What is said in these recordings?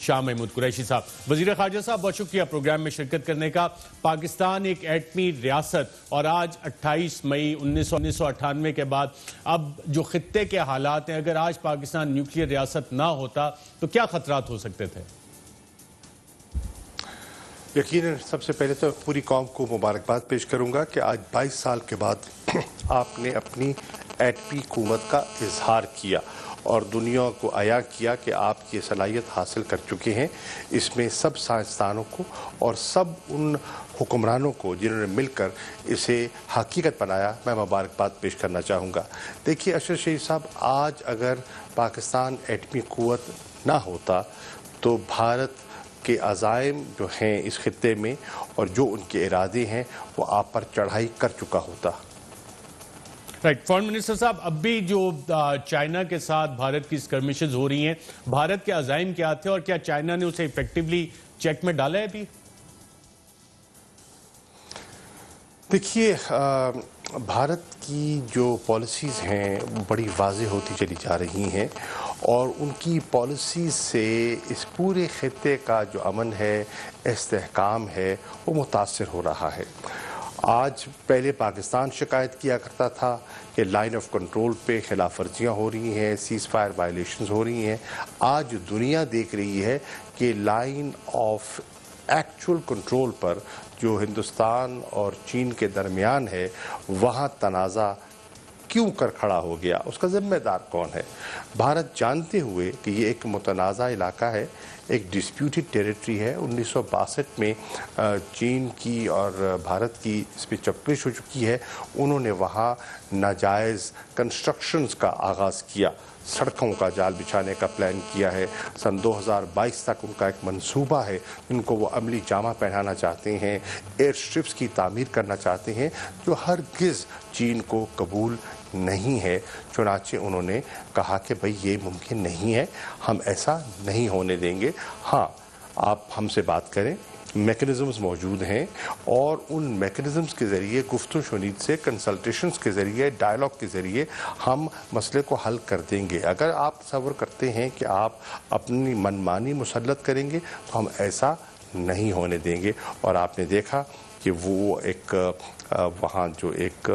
شاہ محمود قریشی صاحب. وزیر خارجہ صاحب بہت شکریہ پروگرام میں شرکت کرنے کا. پاکستان ایک ایٹمی ریاست اور آج 28 مئی 1998 کے بعد اب جو خطے کے حالات ہیں، اگر آج پاکستان نیوکلیئر ریاست نہ ہوتا تو کیا خطرات ہو سکتے تھے؟ یقیناً سب سے پہلے تو پوری قوم کو مبارکباد پیش کروں گا کہ آج 22 سال کے بعد آپ نے اپنی ایٹمی قوت کا اظہار کیا اور دنیا کو عیاں کیا کہ آپ یہ صلاحیت حاصل کر چکے ہیں. اس میں سب سائنسدانوں کو اور سب ان حکمرانوں کو جنہوں نے مل کر اسے حقیقت بنایا میں مبارکباد پیش کرنا چاہوں گا. دیکھیے اشرف شریف صاحب، آج اگر پاکستان ایٹمی قوت نہ ہوتا تو بھارت کے عزائم جو ہیں اس خطے میں اور جو ان کے ارادے ہیں وہ آپ پر چڑھائی کر چکا ہوتا. رائٹ. فارن منسٹر صاحب، اب بھی جو چائنا کے ساتھ بھارت کی اسکرمشز ہو رہی ہیں، بھارت کے عزائم کیا تھے اور کیا چائنا نے اسے ایفیکٹولی چیک میں ڈالا ہے ابھی؟ دیکھیے بھارت کی جو پالیسیز ہیں بڑی واضح ہوتی چلی جا رہی ہیں اور ان کی پالیسیز سے اس پورے خطے کا جو امن ہے، استحکام ہے، وہ متاثر ہو رہا ہے. آج پہلے پاکستان شکایت کیا کرتا تھا کہ لائن آف کنٹرول پہ خلاف ورزیاں ہو رہی ہیں، سیز فائر وائلیشنز ہو رہی ہیں. آج دنیا دیکھ رہی ہے کہ لائن آف ایکچول کنٹرول پر جو ہندوستان اور چین کے درمیان ہے وہاں تنازع کیوں کر کھڑا ہو گیا، اس کا ذمہ دار کون ہے؟ بھارت جانتے ہوئے کہ یہ ایک متنازع علاقہ ہے، ایک ڈسپیوٹڈ ٹیریٹری ہے. 1962 میں چین کی اور بھارت کی اس پہ چپش ہو چکی ہے. انہوں نے وہاں ناجائز کنسٹرکشنز کا آغاز کیا، سڑکوں کا جال بچھانے کا پلان کیا ہے. سن 2022 تک ان کا ایک منصوبہ ہے جن کو وہ عملی جامہ پہنانا چاہتے ہیں. ایئر سٹرپس کی تعمیر کرنا چاہتے ہیں جو ہرگز چین کو قبول نہیں ہے. چنانچہ انہوں نے کہا کہ بھئی یہ ممکن نہیں ہے، ہم ایسا نہیں ہونے دیں گے. ہاں، آپ ہم سے بات کریں، میکنزمز موجود ہیں اور ان میکنزمز کے ذریعے گفت و شنید سے، کنسلٹیشنز کے ذریعے، ڈائلاگ کے ذریعے ہم مسئلے کو حل کر دیں گے. اگر آپ تصور کرتے ہیں کہ آپ اپنی منمانی مسلط کریں گے تو ہم ایسا نہیں ہونے دیں گے. اور آپ نے دیکھا کہ وہ ایک وہاں جو ایک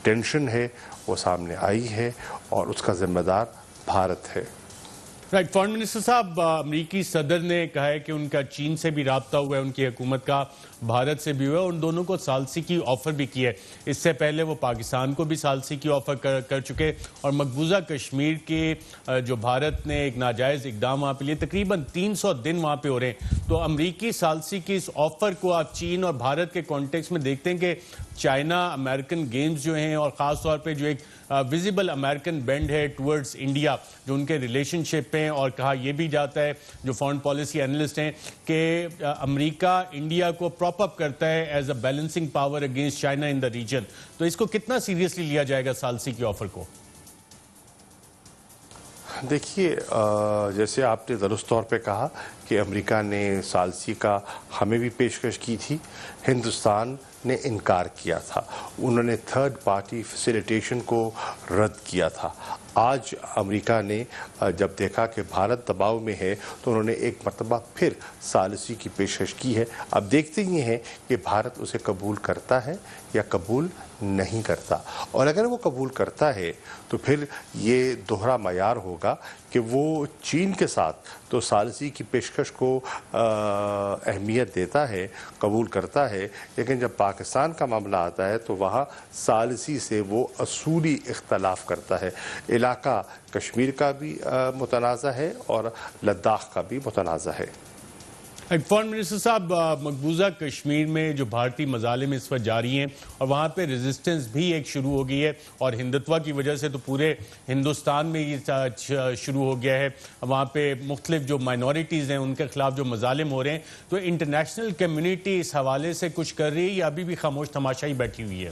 ٹینشن ہے وہ سامنے آئی ہے اور اس کا ذمہ دار بھارت ہے. رائٹ. فارن منسٹر صاحب، امریکی صدر نے کہا ہے کہ ان کا چین سے بھی رابطہ ہوا ہے، ان کی حکومت کا بھارت سے بھی ہوا ہے، ان دونوں کو ثالثی کی آفر بھی کی ہے. اس سے پہلے وہ پاکستان کو بھی ثالثی کی آفر کر چکے اور مقبوضہ کشمیر کے جو بھارت نے ایک ناجائز اقدام وہاں پہ لیے، تقریباً 300 دن وہاں پہ ہو رہے ہیں. تو امریکی ثالثی کی اس آفر کو آپ چین اور بھارت کے کانٹیکس میں دیکھتے ہیں کہ چائنا امریکن گیمز جو ہیں اور خاص طور پہ جو ایک ویزیبل امریکن بینڈ ہے ٹورڈز انڈیا، جو ان کے ریلیشن شپ ہیں، اور کہا یہ بھی جاتا ہے جو فارن پالیسی اینالسٹ ہیں کہ امریکہ انڈیا کو پراپ اپ کرتا ہے as a balancing power against China in the region. تو اس کو کتنا سیریسلی لیا جائے گا ثالثی کی آفر کو؟ دیکھیے جیسے آپ نے درست طور پہ کہا کہ امریکہ نے ثالثی کا ہمیں بھی پیشکش کی تھی، ہندوستان نے انکار کیا تھا، انہوں نے تھرڈ پارٹی فیسیلیٹیشن کو رد کیا تھا. آج امریکہ نے جب دیکھا کہ بھارت دباؤ میں ہے تو انہوں نے ایک مرتبہ پھر ثالثی کی پیشکش کی ہے. اب دیکھتے یہ ہیں کہ بھارت اسے قبول کرتا ہے یا قبول نہیں کرتا. اور اگر وہ قبول کرتا ہے تو پھر یہ دوہرا معیار ہوگا کہ وہ چین کے ساتھ تو ثالثی کی پیشکش کو اہمیت دیتا ہے، قبول کرتا ہے، لیکن جب پاکستان کا معاملہ آتا ہے تو وہاں ثالثی سے وہ اصولی اختلاف کرتا ہے. علاقہ کشمیر کا بھی متنازع ہے اور لداخ کا بھی متنازع ہے. فارن منسٹر صاحب، مقبوضہ کشمیر میں جو بھارتی مظالم اس وقت جاری ہیں اور وہاں پہ ریزسٹنس بھی ایک شروع ہو گئی ہے اور ہندتوا کی وجہ سے تو پورے ہندوستان میں یہ شروع ہو گیا ہے. وہاں پہ مختلف جو مائنورٹیز ہیں ان کے خلاف جو مظالم ہو رہے ہیں، تو انٹرنیشنل کمیونٹی اس حوالے سے کچھ کر رہی ہے یا ابھی بھی خاموش تماشائی بیٹھی ہوئی ہے؟